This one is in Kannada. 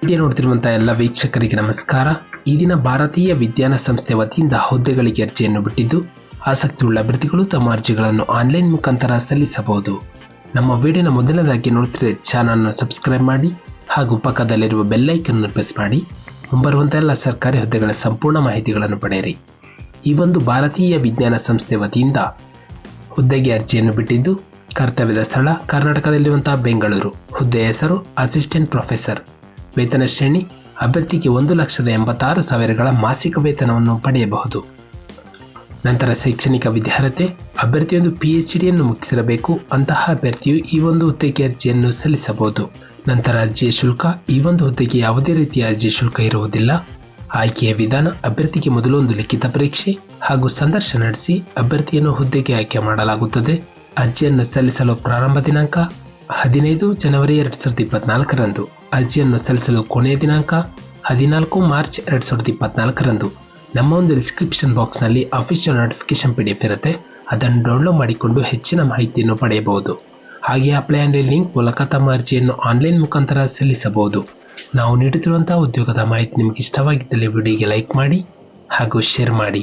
ವಿಡಿಯೋ ನೋಡ್ತಿರುವಂಥ ಎಲ್ಲ ವೀಕ್ಷಕರಿಗೆ ನಮಸ್ಕಾರ. ಈ ದಿನ ಭಾರತೀಯ ವಿಜ್ಞಾನ ಸಂಸ್ಥೆ ವತಿಯಿಂದ ಹುದ್ದೆಗಳಿಗೆ ಅರ್ಜಿಯನ್ನು ಬಿಟ್ಟಿದ್ದು, ಆಸಕ್ತಿಯುಳ್ಳ ಅಭ್ಯರ್ಥಿಗಳು ತಮ್ಮ ಅರ್ಜಿಗಳನ್ನು ಆನ್ಲೈನ್ ಮುಖಾಂತರ ಸಲ್ಲಿಸಬಹುದು. ನಮ್ಮ ವಿಡಿಯೋನ ಮೊದಲನೇದಾಗಿ ನೋಡ್ತಿದ್ರೆ ಚಾನಲ್ನ ಸಬ್ಸ್ಕ್ರೈಬ್ ಮಾಡಿ ಹಾಗೂ ಪಕ್ಕದಲ್ಲಿರುವ ಬೆಲ್ ಐಕನ್ ಪ್ರೆಸ್ ಮಾಡಿ ಮುಂಬರುವಂಥ ಎಲ್ಲ ಸರ್ಕಾರಿ ಹುದ್ದೆಗಳ ಸಂಪೂರ್ಣ ಮಾಹಿತಿಗಳನ್ನು ಪಡೆಯಿರಿ. ಈ ಒಂದು ಭಾರತೀಯ ವಿಜ್ಞಾನ ಸಂಸ್ಥೆ ವತಿಯಿಂದ ಹುದ್ದೆಗೆ ಅರ್ಜಿಯನ್ನು ಬಿಟ್ಟಿದ್ದು, ಕರ್ತವ್ಯದ ಸ್ಥಳ ಕರ್ನಾಟಕದಲ್ಲಿರುವಂತಹ ಬೆಂಗಳೂರು. ಹುದ್ದೆಯ ಹೆಸರು ಅಸಿಸ್ಟೆಂಟ್ ಪ್ರೊಫೆಸರ್. ವೇತನ ಶ್ರೇಣಿ ಅಭ್ಯರ್ಥಿಗೆ 1,86,000 ಮಾಸಿಕ ವೇತನವನ್ನು ಪಡೆಯಬಹುದು. ನಂತರ ಶೈಕ್ಷಣಿಕ ವಿದ್ಯಾರ್ಹತೆ ಅಭ್ಯರ್ಥಿಯೊಂದು PhDಯನ್ನು ಮುಗಿಸಿರಬೇಕು. ಅಂತಹ ಅಭ್ಯರ್ಥಿಯು ಈ ಒಂದು ಹುದ್ದೆಗೆ ಅರ್ಜಿಯನ್ನು ಸಲ್ಲಿಸಬಹುದು. ನಂತರ ಅರ್ಜಿಯ ಶುಲ್ಕ, ಈ ಒಂದು ಹುದ್ದೆಗೆ ಯಾವುದೇ ರೀತಿಯ ಅರ್ಜಿ ಶುಲ್ಕ ಇರುವುದಿಲ್ಲ. ಆಯ್ಕೆಯ ವಿಧಾನ, ಅಭ್ಯರ್ಥಿಗೆ ಮೊದಲು ಒಂದು ಲಿಖಿತ ಪರೀಕ್ಷೆ ಹಾಗೂ ಸಂದರ್ಶನ ನಡೆಸಿ ಅಭ್ಯರ್ಥಿಯನ್ನು ಹುದ್ದೆಗೆ ಆಯ್ಕೆ ಮಾಡಲಾಗುತ್ತದೆ. ಅರ್ಜಿಯನ್ನು ಸಲ್ಲಿಸಲು ಪ್ರಾರಂಭ ದಿನಾಂಕ 15 ಜನವರಿ 2024 ಅರ್ಜಿಯನ್ನು ಸಲ್ಲಿಸಲು ಕೊನೆಯ ದಿನಾಂಕ 14 ಮಾರ್ಚ್ 2024 ನಮ್ಮ ಒಂದು ಡಿಸ್ಕ್ರಿಪ್ಷನ್ ಬಾಕ್ಸ್ನಲ್ಲಿ ಅಫಿಷಿಯಲ್ ನೋಟಿಫಿಕೇಶನ್ PDF ಇರುತ್ತೆ. ಅದನ್ನು ಡೌನ್ಲೋಡ್ ಮಾಡಿಕೊಂಡು ಹೆಚ್ಚಿನ ಮಾಹಿತಿಯನ್ನು ಪಡೆಯಬಹುದು. ಹಾಗೆ ಅಪ್ಲೈ ಅಂದರೆ ಲಿಂಕ್ ಮೂಲಕ ತಮ್ಮ ಅರ್ಜಿಯನ್ನು ಆನ್ಲೈನ್ ಮುಖಾಂತರ ಸಲ್ಲಿಸಬಹುದು. ನಾವು ನೀಡುತ್ತಿರುವಂತಹ ಉದ್ಯೋಗದ ಮಾಹಿತಿ ನಿಮಗೆ ಇಷ್ಟವಾಗಿದ್ದಲ್ಲಿ ವಿಡಿಯೋಗೆ ಲೈಕ್ ಮಾಡಿ ಹಾಗೂ ಶೇರ್ ಮಾಡಿ.